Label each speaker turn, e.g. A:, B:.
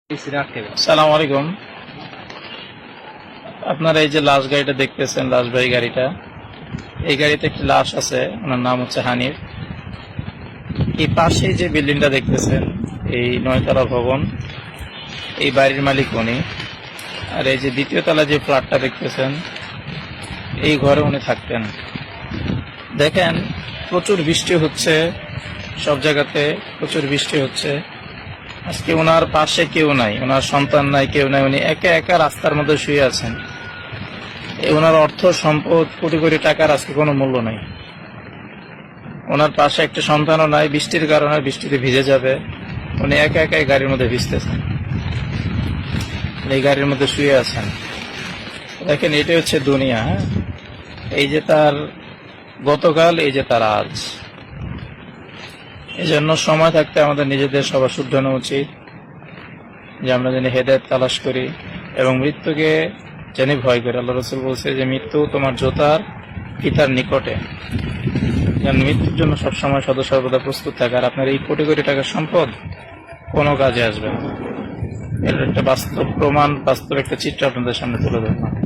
A: সালাম আলাইকুম। আপনারা এই যে লাশ গাড়িটা দেখতেছেন, লাশবাহী গাড়িটা, এই গাড়িতে একটি লাশ আছে, ওনার নাম হচ্ছে হানিফ। এই পাশেই যে বিল্ডিংটা দেখতেছেন, এই 9 তলা ভবন, এই বাড়ির মালিক উনি। আর এই যে দ্বিতীয় তলা যে ফ্ল্যাটটা দেখতেছেন, এই ঘরে উনি থাকতেন। দেখেন প্রচুর বৃষ্টি হচ্ছে, সব জায়গাতে প্রচুর বৃষ্টি হচ্ছে। আজকে ওনার পাশে কেউ নাই, ওনার সন্তান নাই, কেউ নাই, উনি একা একা রাস্তার মধ্যে শুয়ে আছেন। ওনার অর্থ সম্পদ কোটি কোটি টাকার আজকে কোনো মূল্য নাই। ওনার পাশে একটা সন্তানও নাই, বৃষ্টির কারণে বৃষ্টিতে ভিজে যাবে, উনি একা একা গাড়ির মধ্যে ভিজতেছেন, এই গাড়ির মধ্যে শুয়ে আছেন। দেখেন এটাই হচ্ছে দুনিয়া। হ্যাঁ, এই যে তার গতকাল, এই যে তার আজ। এই জন্য সময় থাকতে আমাদের নিজেদের সবার শুদ্ধ নেওয়া উচিত, যে আমরা যেন হেদায়েত তালাশ করি এবং মৃত্যুকে যেন ভয় করি। আল্লাহ রাসূল বলছে যে মৃত্যু তোমার জোতার ফিতার নিকটে, যেন মৃত্যুর জন্য সবসময় সর্বদা প্রস্তুত থাকে। আর আপনার এই কোটি কোটি টাকার সম্পদ কোনো কাজে আসবে না। এর একটা বাস্তব প্রমাণ, বাস্তব একটা চিত্র আপনাদের সামনে তুলে ধরলাম।